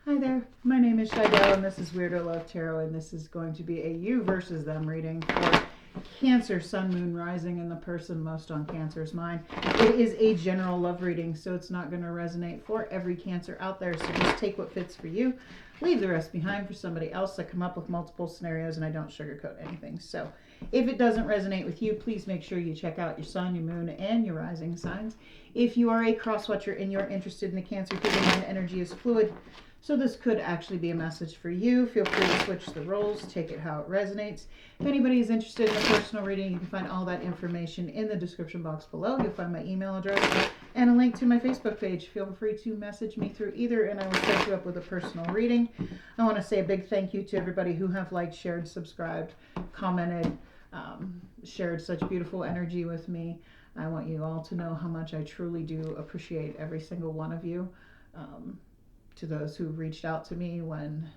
Hi there, my name is Shidell and this is Weirdo Love Tarot, and this is going to be a you versus them reading for Cancer, Sun, Moon, Rising, and the person most on Cancer's mind. It is a general love reading, so it's not going to resonate for every Cancer out there, so just take what fits for you. Leave the rest behind for somebody else. I come up with multiple scenarios and I don't sugarcoat anything. So if it doesn't resonate with you, please make sure you check out your sun, your moon, and your rising signs. If you are a cross watcher and you're interested in the Cancer, keeping mind energy is fluid. So this could actually be a message for you. Feel free to switch the roles, take it how it resonates. If anybody is interested in a personal reading, you can find all that information in the description box below. You'll find my email address and a link to my Facebook page. Feel free to message me through either and I will set you up with a personal reading. I want to say a big thank you to everybody who have liked, shared, subscribed, commented, shared such beautiful energy with me. I want you all to know how much I truly do appreciate every single one of you. To those who reached out to me when,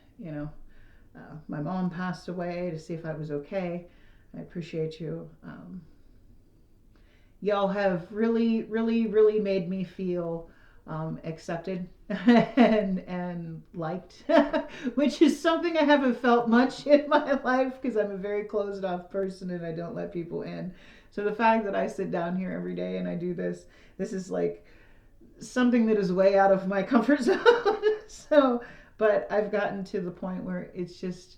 my mom passed away to see if I was okay. I appreciate you. Y'all have really, really, really made me feel accepted and liked, which is something I haven't felt much in my life because I'm a very closed off person and I don't let people in. So the fact that I sit down here every day and I do this is like something that is way out of my comfort zone. So, but I've gotten to the point where it's just,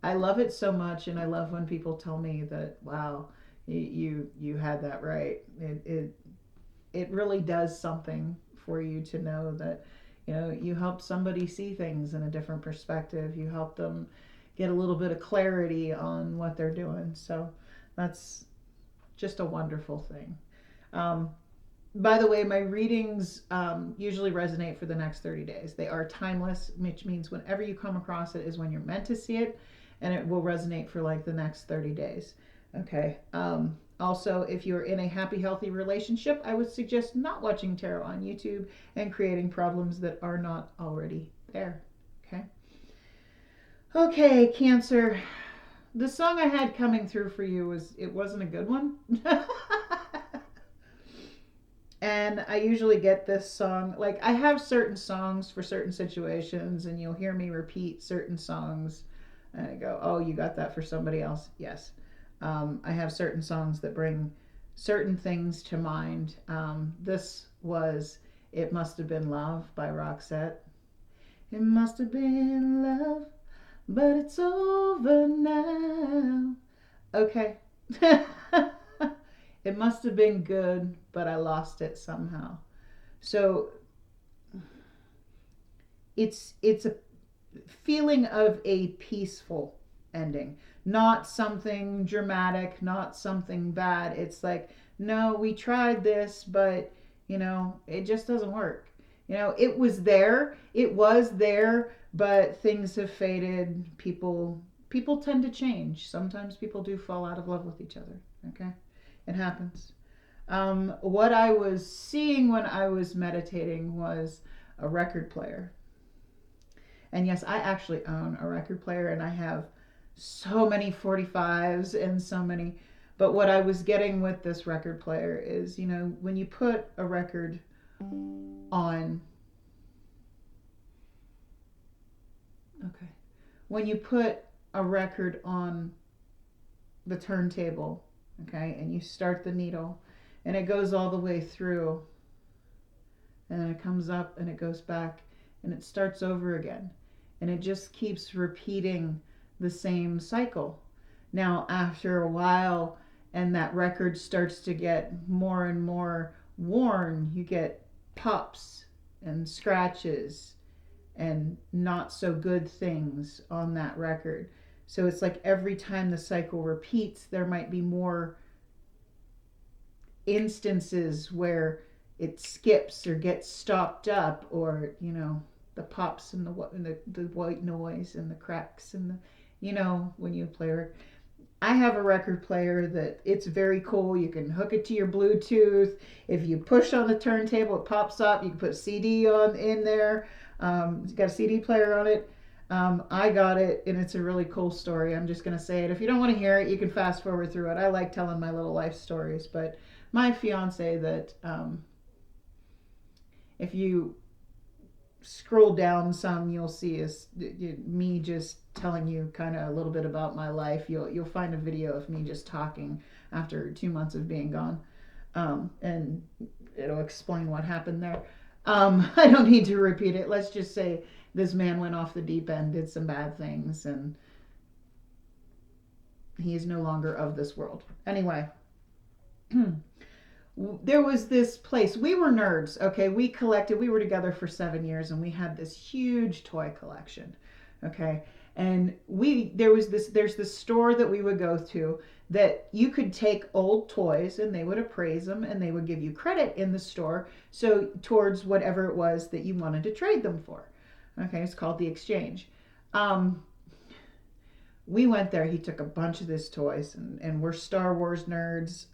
I love it so much, and I love when people tell me that, wow, you had that right. It really does something for you to know that, you help somebody see things in a different perspective. You help them get a little bit of clarity on what they're doing. So that's just a wonderful thing. By the way, my readings usually resonate for the next 30 days. They are timeless, which means whenever you come across it is when you're meant to see it, and it will resonate for like the next 30 days. Okay. Also, if you're in a happy, healthy relationship, I would suggest not watching tarot on YouTube and creating problems that are not already there. Okay. Okay, Cancer. The song I had coming through for you wasn't a good one. And I usually get this song, like I have certain songs for certain situations, and you'll hear me repeat certain songs. And I go, oh, you got that for somebody else? Yes. I have certain songs that bring certain things to mind. This was It Must Have Been Love by Roxette. It must have been love, but it's over now. Okay. It must have been good, but I lost it somehow. So it's a feeling of a peaceful ending, not something dramatic, not something bad. It's like, no, we tried this, but it just doesn't work. It was there, but things have faded. People tend to change. Sometimes people do fall out of love with each other. Okay. It happens. What I was seeing when I was meditating was a record player. And yes, I actually own a record player, and I have so many 45s and so many. But what I was getting with this record player is, when you put a record on. Okay. When you put a record on the turntable, okay, and you start the needle and it goes all the way through, and then it comes up and it goes back and it starts over again, and it just keeps repeating the same cycle. Now after a while, and that record starts to get more and more worn, you get pops and scratches and not so good things on that record. So it's like every time the cycle repeats, there might be more instances where it skips or gets stopped up, or the pops and the white noise and the cracks and when you play. I have a record player that it's very cool. You can hook it to your Bluetooth. If you push on the turntable, it pops up. You can put a CD in there. It's got a CD player on it. I got it, and it's a really cool story. I'm just going to say it. If you don't want to hear it, you can fast forward through it. I like telling my little life stories. But my fiance, that if you scroll down some, you'll see is me just telling you kind of a little bit about my life. You'll find a video of me just talking after 2 months of being gone, and it'll explain what happened there. I don't need to repeat it. Let's just say this man went off the deep end, did some bad things, and he is no longer of this world. Anyway, there was this place. We were nerds, okay? We were together for 7 years, and we had this huge toy collection, okay? And there's this store that we would go to that you could take old toys and they would appraise them and they would give you credit in the store, so towards whatever it was that you wanted to trade them for. Okay, it's called the exchange. We went there. He took a bunch of these toys, and we're Star Wars nerds.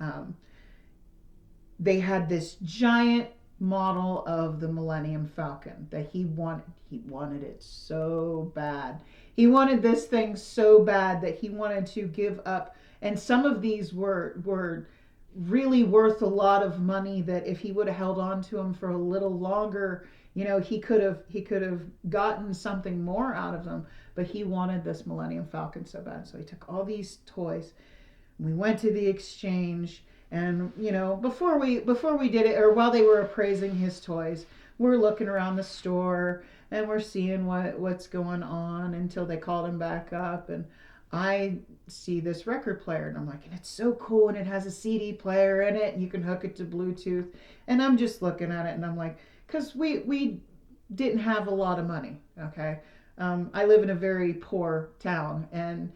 They had this giant model of the Millennium Falcon that he wanted. He wanted it so bad. He wanted this thing so bad that he wanted to give up. And some of these were really worth a lot of money, that if he would have held on to them for a little longer, he could have gotten something more out of them. But he wanted this Millennium Falcon so bad. So he took all these toys. We went to the exchange, and before we did it, or while they were appraising his toys, we're looking around the store and we're seeing what's going on until they called him back up, and I see this record player, and I'm like, and it's so cool, and it has a CD player in it, and you can hook it to Bluetooth. And I'm just looking at it, and I'm like, because we didn't have a lot of money, okay? I live in a very poor town, and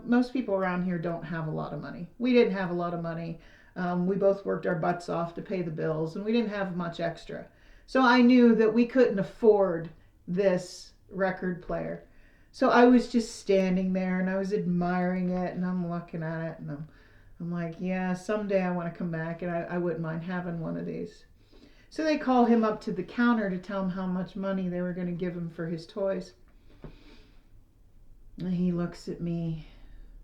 most people around here don't have a lot of money. We didn't have a lot of money. We both worked our butts off to pay the bills, and we didn't have much extra. So I knew that we couldn't afford this record player. So I was just standing there, and I was admiring it, and I'm looking at it, and I'm like, yeah, someday I want to come back, and I wouldn't mind having one of these. So they call him up to the counter to tell him how much money they were going to give him for his toys. And he looks at me.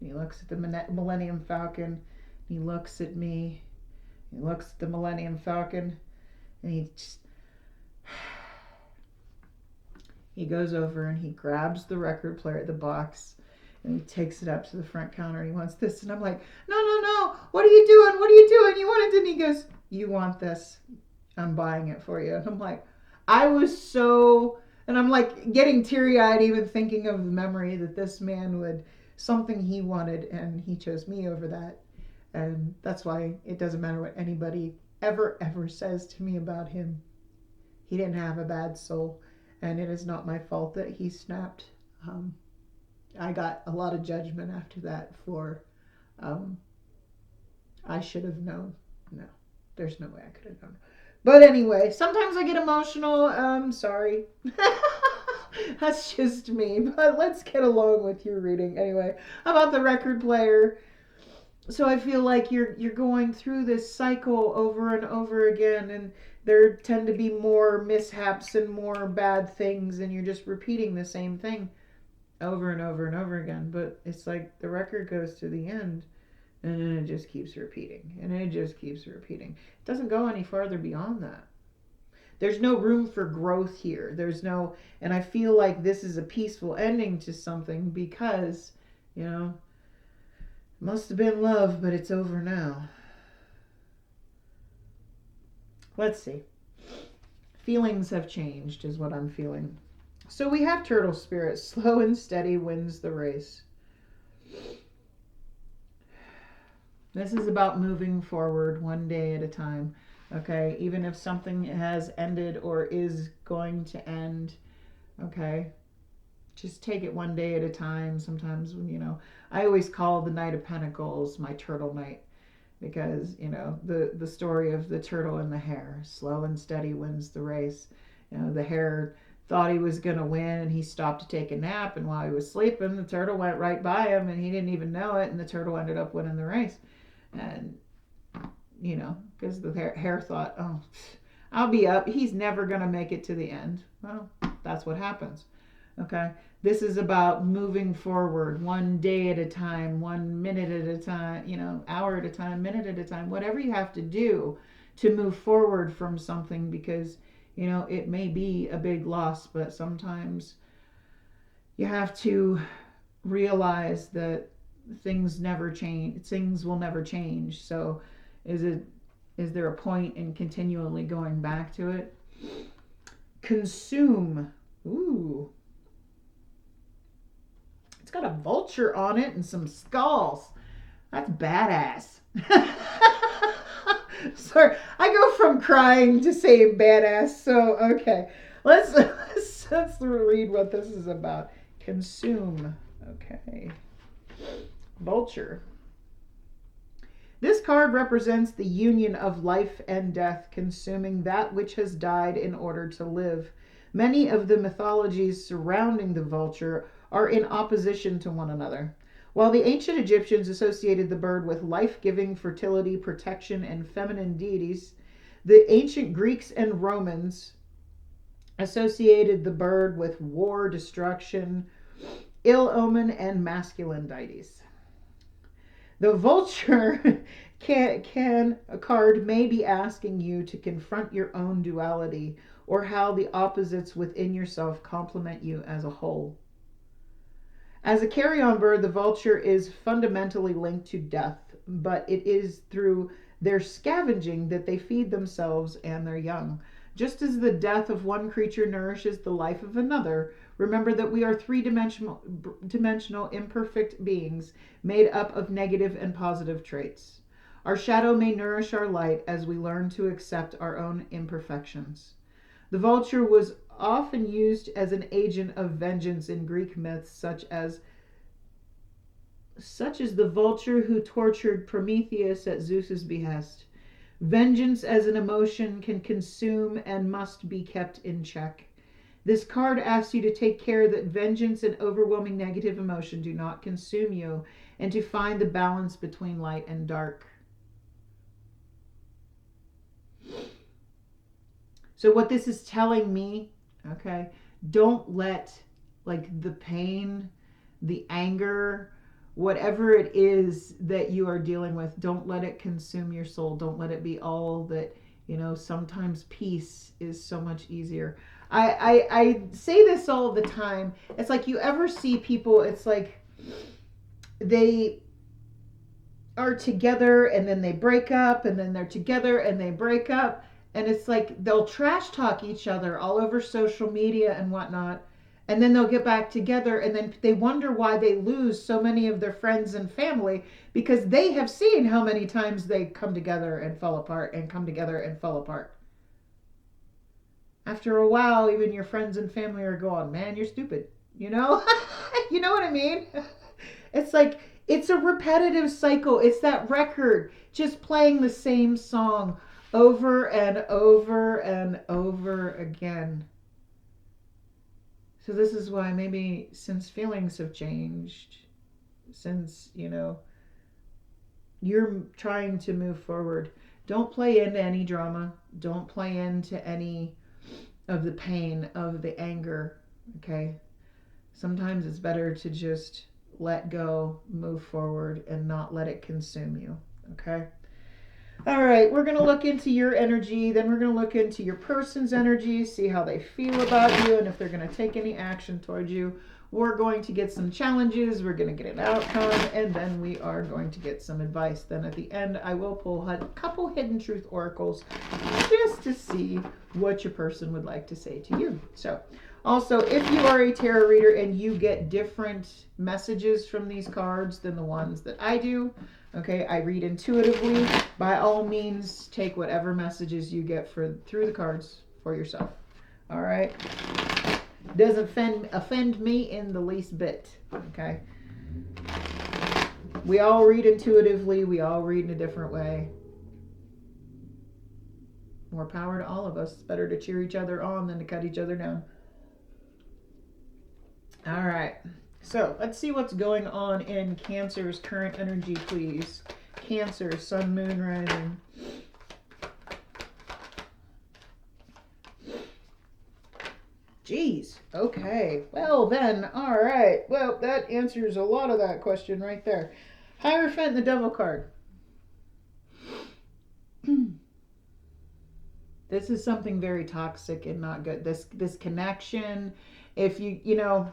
He looks at the Millennium Falcon. He looks at me. He looks at the Millennium Falcon. And he goes over and he grabs the record player at the box, and he takes it up to the front counter. He wants this. And I'm like, no. What are you doing? What are you doing? You want it? And he goes, you want this? I'm buying it for you. And I'm like, and I'm like getting teary-eyed even thinking of the memory that this man something he wanted, and he chose me over that. And that's why it doesn't matter what anybody ever says to me about him. He didn't have a bad soul, and it is not my fault that he snapped. I got a lot of judgment after that for, I should have known. No, there's no way I could have known. But anyway, sometimes I get emotional. Sorry. That's just me. But let's get along with your reading. Anyway, about the record player. So I feel like you're going through this cycle over and over again, and there tend to be more mishaps and more bad things, and you're just repeating the same thing over and over and over again. But it's like the record goes to the end, and then it just keeps repeating, and it just keeps repeating. It doesn't go any farther beyond that. There's no room for growth here. And I feel like this is a peaceful ending to something, because, must have been love, but it's over now. Let's see. Feelings have changed is what I'm feeling. So we have turtle spirit. Slow and steady wins the race. This is about moving forward one day at a time. Okay, even if something has ended or is going to end, okay, just take it one day at a time. Sometimes, I always call the Knight of Pentacles my turtle night, because, the story of the turtle and the hare. Slow and steady wins the race. The hare thought he was going to win, and he stopped to take a nap, and while he was sleeping, the turtle went right by him, and he didn't even know it, and the turtle ended up winning the race. And because the hare thought, oh, I'll be up. He's never going to make it to the end. Well, that's what happens. Okay. This is about moving forward one day at a time, 1 minute at a time, hour at a time, minute at a time, whatever you have to do to move forward from something, because You know, it may be a big loss, but sometimes you have to realize that things never change. Things will never change. So is it is there a point in continually going back to it? Consume. Ooh. It's got a vulture on it and some skulls. That's badass. Sorry, I go from crying to saying badass. So okay, let's read what this is about. Consume. Okay. Vulture. This card represents the union of life and death, consuming that which has died in order to live. Many of the mythologies surrounding the vulture are in opposition to one another. While the ancient Egyptians associated the bird with life-giving, fertility, protection, and feminine deities, the ancient Greeks and Romans associated the bird with war, destruction, ill omen, and masculine deities. The vulture a card may be asking you to confront your own duality or how the opposites within yourself complement you as a whole. As a carry-on bird, the vulture is fundamentally linked to death, but it is through their scavenging that they feed themselves and their young. Just as the death of one creature nourishes the life of another, remember that we are three-dimensional imperfect beings made up of negative and positive traits. Our shadow may nourish our light as we learn to accept our own imperfections. The vulture was often used as an agent of vengeance in Greek myths, such as the vulture who tortured Prometheus at Zeus's behest. Vengeance as an emotion can consume and must be kept in check. This card asks you to take care that vengeance and overwhelming negative emotion do not consume you, and to find the balance between light and dark. So what this is telling me, okay, don't let the pain, the anger, whatever it is that you are dealing with, don't let it consume your soul. Don't let it be all that, sometimes peace is so much easier. I say this all the time. It's like, you ever see people, it's like they are together and then they break up, and then they're together and they break up. And it's like they'll trash talk each other all over social media and whatnot. And then they'll get back together, and then they wonder why they lose so many of their friends and family, because they have seen how many times they come together and fall apart and come together and fall apart. After a while, even your friends and family are going, man, you're stupid. You know? You know what I mean? It's like, it's a repetitive cycle. It's that record just playing the same song over and over and over again. So this is why, maybe since feelings have changed, since, you're trying to move forward, don't play into any drama. Don't play into any of the pain, of the anger, okay? Sometimes it's better to just let go, move forward, and not let it consume you, okay? All right, we're going to look into your energy, then we're going to look into your person's energy, see how they feel about you, and if they're going to take any action towards you. We're going to get some challenges, we're going to get an outcome, and then we are going to get some advice. Then at the end, I will pull a couple hidden truth oracles just to see what your person would like to say to you. So, also, if you are a tarot reader and you get different messages from these cards than the ones that I do, okay, I read intuitively. By all means, take whatever messages you get through the cards for yourself. All right? Doesn't offend me in the least bit. Okay? We all read intuitively. We all read in a different way. More power to all of us. It's better to cheer each other on than to cut each other down. All right. So let's see what's going on in Cancer's current energy, please. Cancer, Sun, Moon, Rising. Jeez. Okay. Well then, all right. Well, that answers a lot of that question right there. Hierophant, the Devil card. This is something very toxic and not good. This connection, if you know,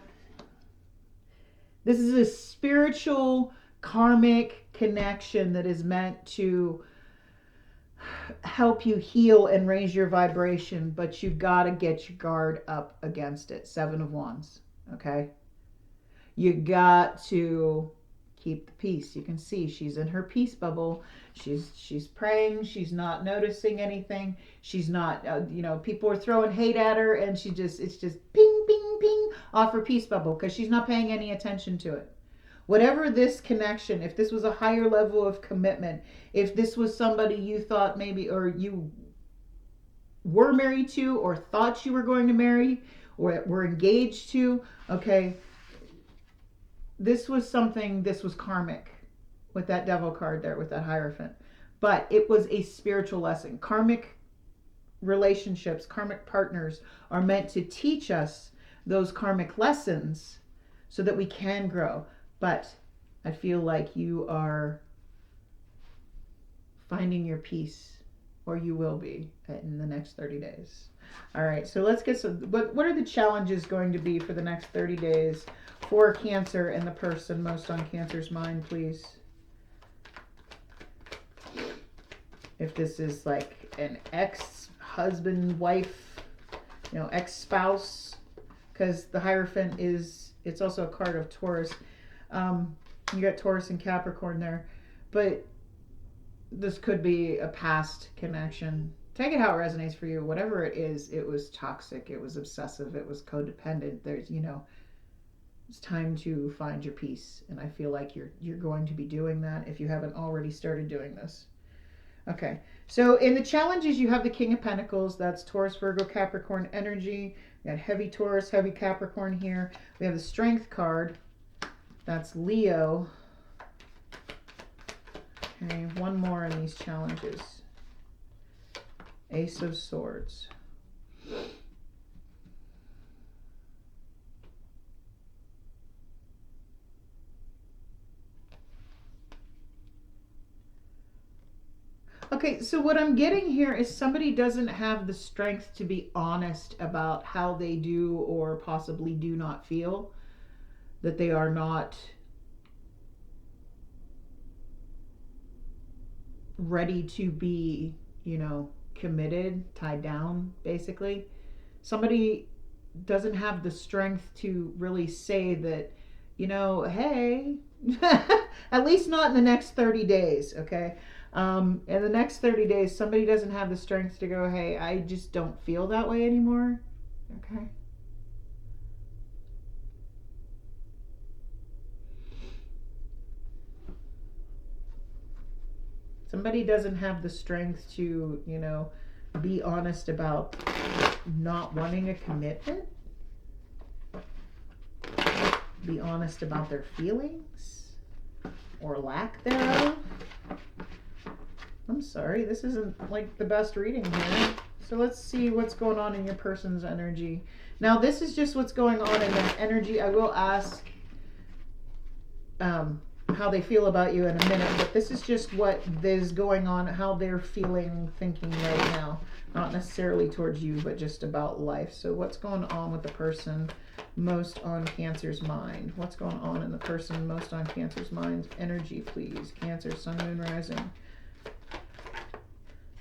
this is a spiritual karmic connection that is meant to help you heal and raise your vibration, but you've got to get your guard up against it. 7 of Wands. Okay? You got to keep the peace. You can see she's in her peace bubble. She's praying. She's not noticing anything. She's not, people are throwing hate at her, and it's just ping, ping, ping off her peace bubble because she's not paying any attention to it. Whatever this connection, if this was a higher level of commitment, if this was somebody you thought maybe, or you were married to, or thought you were going to marry, or were engaged to, okay, this was karmic with that devil card there, with that Hierophant. But it was a spiritual lesson. Karmic relationships, karmic partners are meant to teach us those karmic lessons so that we can grow. But I feel like you are finding your peace, or you will be in the next 30 days. All right, so let's get some. What are the challenges going to be for the next 30 days for Cancer and the person most on Cancer's mind, please? If this is like an ex-husband, wife, ex-spouse, because the Hierophant it's also a card of Taurus. You got Taurus and Capricorn there, but this could be a past connection. Take it how it resonates for you. Whatever it is, it was toxic, it was obsessive, it was codependent. There's, it's time to find your peace, and I feel like you're going to be doing that if you haven't already started doing this. Okay, so in the challenges, you have the King of Pentacles. That's Taurus, Virgo, Capricorn energy. We got heavy Taurus, heavy Capricorn here. We have the Strength card. That's Leo. Okay, one more in these challenges. Ace of Swords. Okay, so what I'm getting here is somebody doesn't have the strength to be honest about how they do or possibly do not feel, that they are not ready to be, committed, tied down, basically. Somebody doesn't have the strength to really say that, hey, at least not in the next 30 days, okay? In the next 30 days, somebody doesn't have the strength to go, hey, I just don't feel that way anymore, okay? Somebody doesn't have the strength to, be honest about not wanting a commitment. Be honest about their feelings or lack thereof. I'm sorry, this isn't like the best reading here. So let's see what's going on in your person's energy. Now, this is just what's going on in their energy. I will ask how they feel about you in a minute, but this is just what is going on, how they're feeling, thinking right now. Not necessarily towards you, but just about life. So what's going on with the person most on Cancer's mind? What's going on in the person most on Cancer's mind? Energy, please. Cancer, Sun, Moon, Rising.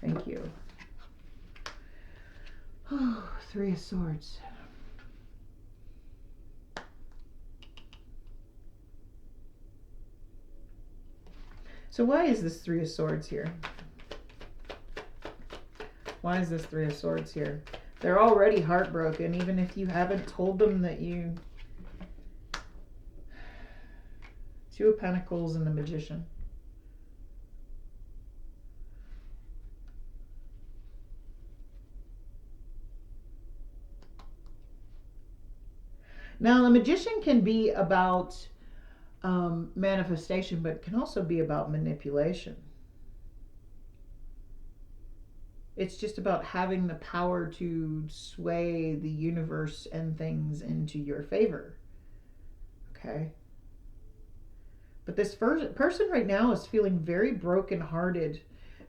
Thank you. Oh, 3 of Swords. So why is this 3 of Swords here? Why is this 3 of Swords here? They're already heartbroken, even if you haven't told them that you... 2 of Pentacles and the Magician. Now, the Magician can be about manifestation, but can also be about manipulation. It's just about having the power to sway the universe and things into your favor. Okay? But this person right now is feeling very brokenhearted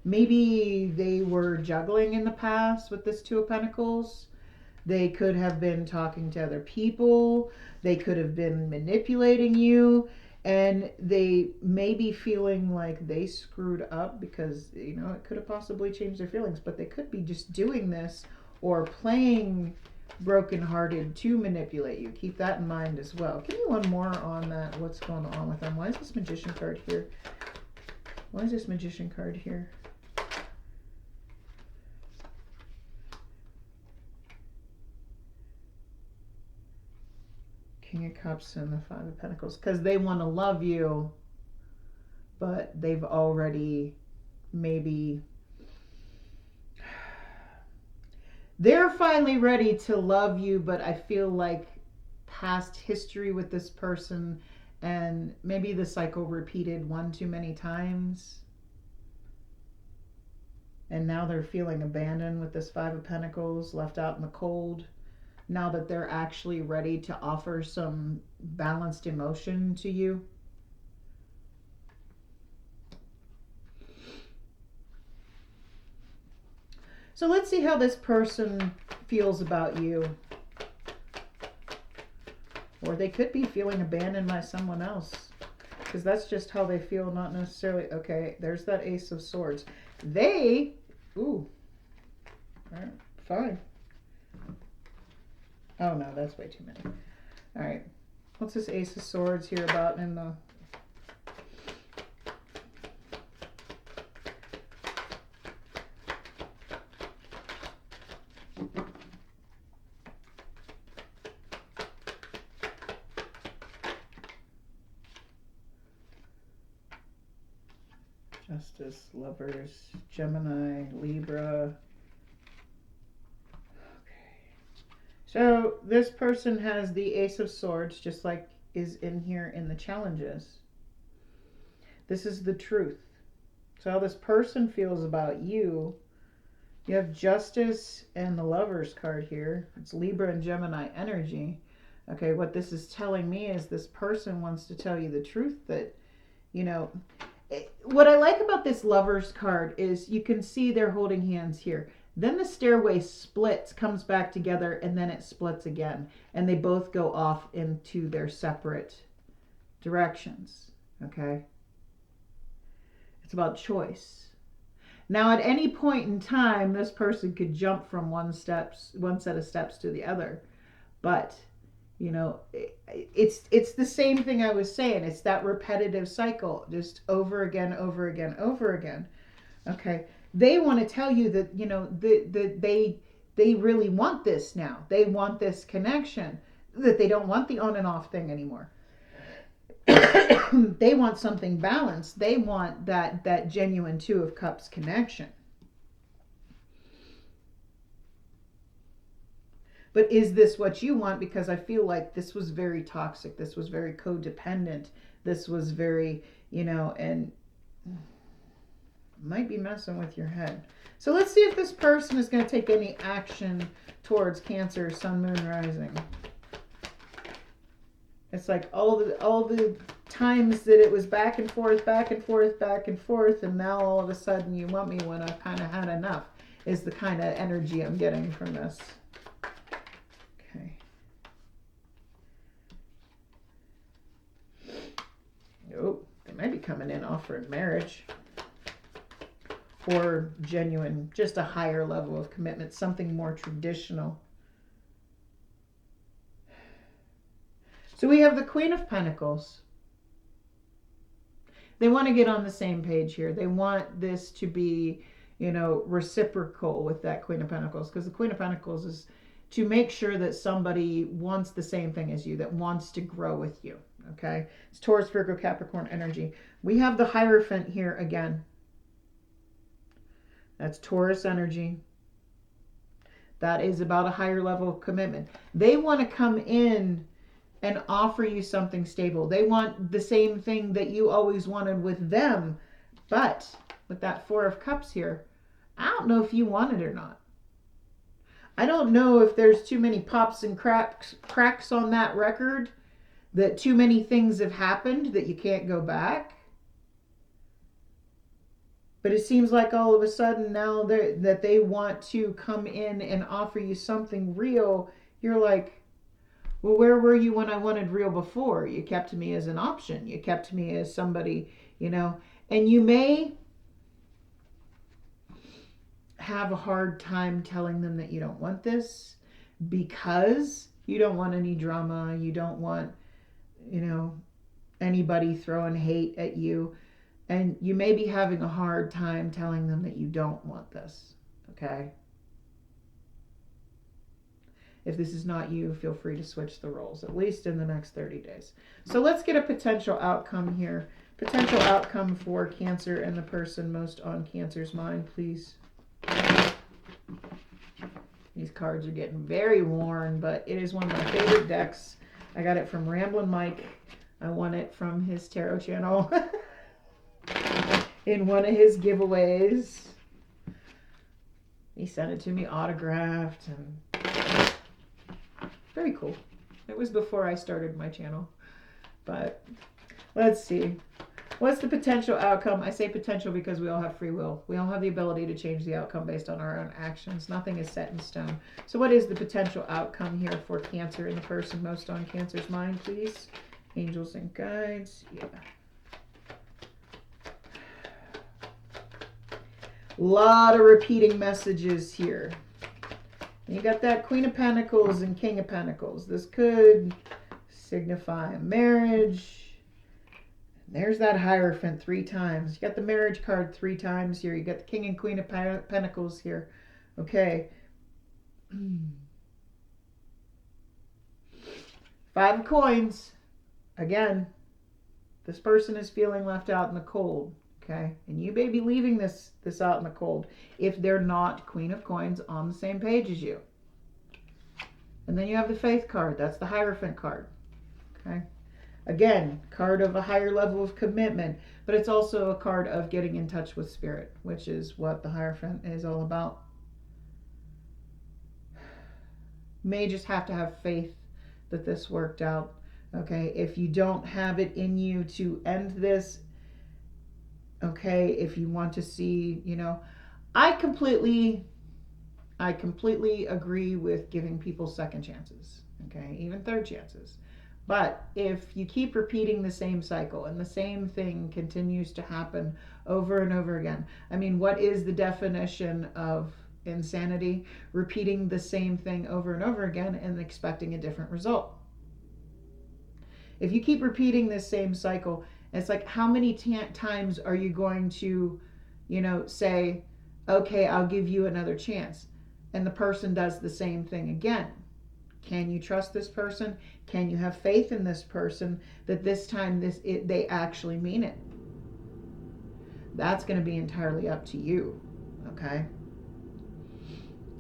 Maybe they were juggling in the past with this Two of Pentacles. They could have been talking to other people. They could have been manipulating you. And they may be feeling like they screwed up because, you know, it could have possibly changed their feelings. But they could be just doing this or playing brokenhearted to manipulate you. Keep that in mind as well. Give me one more on that. What's going on with them? Why is this Magician card here? Why is this Magician card here? King of Cups and the Five of Pentacles. Because they want to love you, but they've already maybe... They're finally ready to love you, but I feel like past history with this person and maybe the cycle repeated one too many times. And now they're feeling abandoned with this Five of Pentacles, left out in the cold. Now that they're actually ready to offer some balanced emotion to you. So let's see how this person feels about you. Or they could be feeling abandoned by someone else. Because that's just how they feel, not necessarily... Okay, there's that Ace of Swords. They... Ooh. All right, fine. Oh, no, that's way too many. All right. What's this Ace of Swords here about in the... Justice, Lovers, Gemini, Libra... So this person has the Ace of Swords, just like is in here in the challenges. This is the truth. So how this person feels about you. You have Justice and the Lovers card here. It's Libra and Gemini energy. Okay, what this is telling me is this person wants to tell you the truth that, you know, what I like about this Lovers card is you can see they're holding hands here. Then the stairway splits, comes back together, and then it splits again. And they both go off into their separate directions. Okay? It's about choice. Now, at any point in time, this person could jump from one set of steps to the other. But, you know, it's the same thing I was saying. It's that repetitive cycle, just over again, over again, over again. Okay? They want to tell you that, you know, they really want this now. They want this connection, that they don't want the on and off thing anymore. They want something balanced. They want that genuine Two of Cups connection. But is this what you want? Because I feel like this was very toxic. This was very codependent. This was very, you know, and... might be messing with your head. So let's see if this person is going to take any action towards Cancer, Sun, Moon, Rising. It's like all the times that it was back and forth, back and forth, back and forth, and now all of a sudden you want me when I've kind of had enough is the kind of energy I'm getting from this. Okay. Oh, they might be coming in offering marriage. Or genuine, just a higher level of commitment, something more traditional. So we have the Queen of Pentacles. They want to get on the same page here. They want this to be, you know, reciprocal with that Queen of Pentacles. Because the Queen of Pentacles is to make sure that somebody wants the same thing as you, that wants to grow with you. Okay? It's Taurus, Virgo, Capricorn energy. We have the Hierophant here again. That's Taurus energy. That is about a higher level of commitment. They want to come in and offer you something stable. They want the same thing that you always wanted with them. But with that Four of Cups here, I don't know if you want it or not. I don't know if there's too many pops and cracks on that record, that too many things have happened that you can't go back. But it seems like all of a sudden now that they want to come in and offer you something real, you're like, well, where were you when I wanted real before? You kept me as an option. You kept me as somebody, and you may have a hard time telling them that you don't want this because you don't want any drama. You don't want, anybody throwing hate at you. And you may be having a hard time telling them that you don't want this. Okay? If this is not you, feel free to switch the roles, at least in the next 30 days. So let's get a potential outcome here. Potential outcome for Cancer and the person most on Cancer's mind, please. These cards are getting very worn, but it is one of my favorite decks. I got it from Ramblin' Mike. I won it from his tarot channel in one of his giveaways. He sent it to me autographed, and very cool. It was before I started my channel. But let's see. What's the potential outcome? I say potential because we all have free will. We all have the ability to change the outcome based on our own actions. Nothing is set in stone. So what is the potential outcome here for Cancer and the person most on Cancer's mind, please? Angels and guides. Yeah. A lot of repeating messages here. You got that Queen of Pentacles and King of Pentacles. This could signify a marriage. There's that Hierophant 3 times. You got the marriage card 3 times here. You got the King and Queen of Pentacles here. Okay. 5 of Coins. Again, this person is feeling left out in the cold. Okay. And you may be leaving this out in the cold if they're not Queen of Coins on the same page as you. And then you have the Faith card. That's the Hierophant card. Okay. Again, card of a higher level of commitment, but it's also a card of getting in touch with spirit, which is what the Hierophant is all about. May just have to have faith that this worked out. Okay, if you don't have it in you to end this, okay, if you want to see, I completely agree with giving people second chances, okay, even third chances. But if you keep repeating the same cycle and the same thing continues to happen over and over again, I mean, what is the definition of insanity? Repeating the same thing over and over again and expecting a different result. If you keep repeating this same cycle, it's like, how many times are you going to, say, okay, I'll give you another chance, and the person does the same thing again? Can you trust this person? Can you have faith in this person that this time they actually mean it? That's going to be entirely up to you, okay?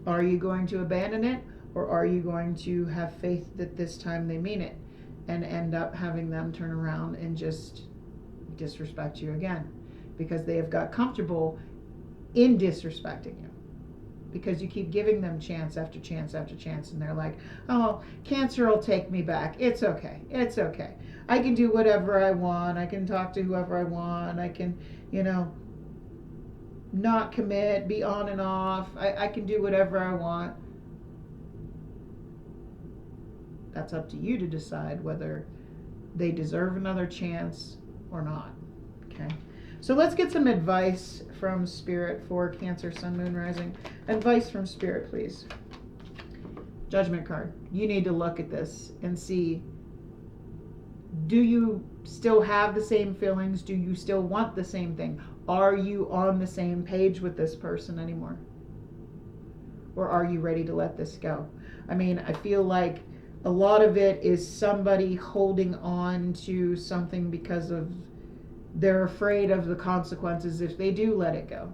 Are you going to abandon it, or are you going to have faith that this time they mean it and end up having them turn around and just disrespect you again because they have got comfortable in disrespecting you? Because you keep giving them chance after chance after chance, and they're like, oh, Cancer will take me back. It's okay. It's okay. I can do whatever I want. I can talk to whoever I want. I can, not commit, be on and off. I can do whatever I want. That's up to you to decide whether they deserve another chance or not. Okay. So let's get some advice from Spirit for Cancer, Sun, Moon, Rising. Advice from Spirit, please. Judgment card. You need to look at this and see, do you still have the same feelings? Do you still want the same thing? Are you on the same page with this person anymore? Or are you ready to let this go? I mean, I feel like a lot of it is somebody holding on to something because of they're afraid of the consequences if they do let it go.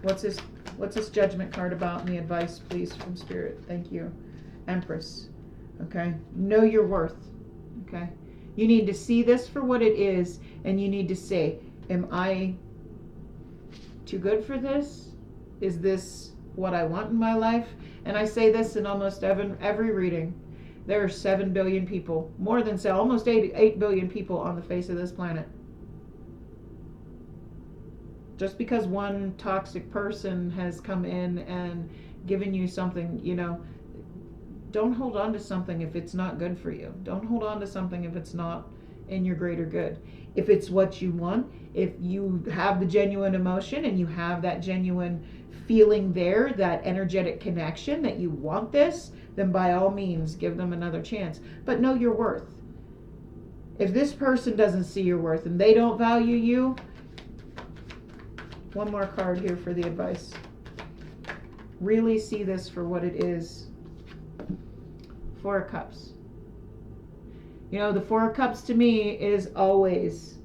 What's this Judgment card about? And the advice, please, from Spirit. Thank you. Empress. Okay. Know your worth. Okay. You need to see this for what it is, and you need to say, am I too good for this? Is this what I want in my life? And I say this in almost every reading. There are 7 billion people, more than almost 8 billion people on the face of this planet. Just because one toxic person has come in and given you something, you know, don't hold on to something if it's not good for you. Don't hold on to something if it's not in your greater good. If it's what you want, if you have the genuine emotion and you have that genuine feeling there, that energetic connection that you want this, then by all means give them another chance. But know your worth. If this person doesn't see your worth and they don't value you, one more card here for the advice. Really see this for what it is. Four of Cups. You know, the Four of Cups to me is always.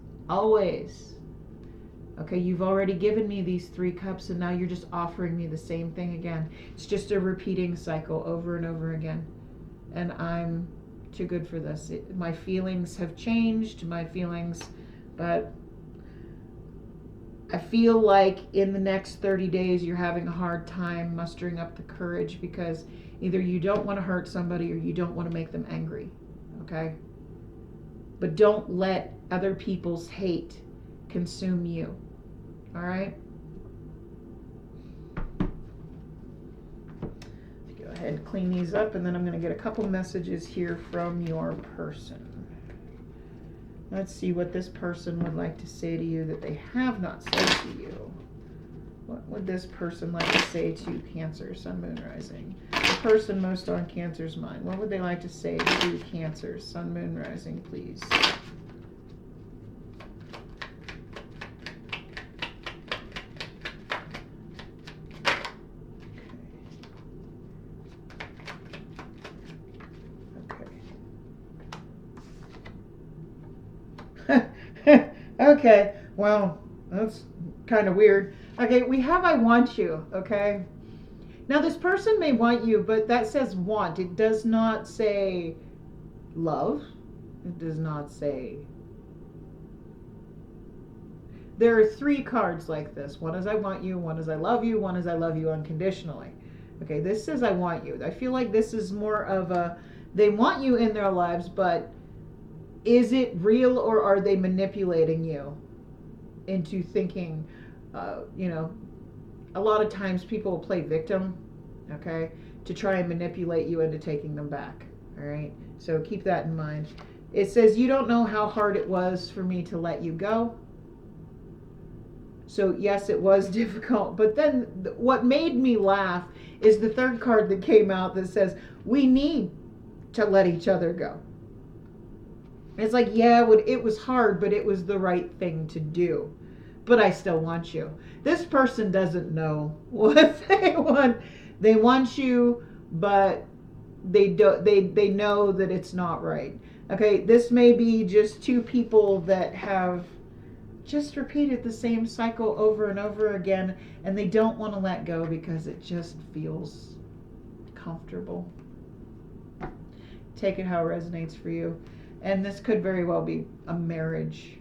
Okay, you've already given me these 3 cups and now you're just offering me the same thing again. It's just a repeating cycle over and over again. And I'm too good for this. My feelings have changed, but I feel like in the next 30 days you're having a hard time mustering up the courage because either you don't want to hurt somebody or you don't want to make them angry, okay? But don't let other people's hate consume you, all right? Go ahead and clean these up, and then I'm going to get a couple messages here from your person. Let's see what this person would like to say to you that they have not said to you. What would this person like to say to Cancer, Sun, Moon, Rising? The person most on Cancer's mind. What would they like to say to Cancer, Sun, Moon, Rising, please? Okay, well, that's kind of weird. Okay, we have I want you, okay? Now, this person may want you, but that says want. It does not say love. It does not say... There are 3 cards like this. One is I want you, one is I love you, one is I love you unconditionally. Okay, this says I want you. I feel like this is more of a... They want you in their lives, but is it real or are they manipulating you into thinking, you know, a lot of times people will play victim, okay, to try and manipulate you into taking them back, all right? So keep that in mind. It says, you don't know how hard it was for me to let you go. So yes, it was difficult, but then what made me laugh is the 3rd card that came out that says, we need to let each other go. It's like, yeah, it was hard, but it was the right thing to do. But I still want you. This person doesn't know what they want. They want you, but they know that it's not right. Okay, this may be just 2 people that have just repeated the same cycle over and over again, and they don't want to let go because it just feels comfortable. Take it how it resonates for you. And this could very well be a marriage,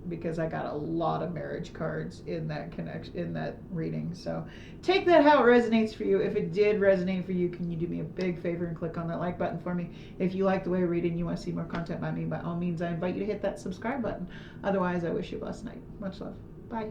because I got a lot of marriage cards in that reading. So take that how it resonates for you. If it did resonate for you, can you do me a big favor and click on that like button for me? If you like the way I read and you want to see more content by me, by all means, I invite you to hit that subscribe button. Otherwise, I wish you a blessed night. Much love. Bye.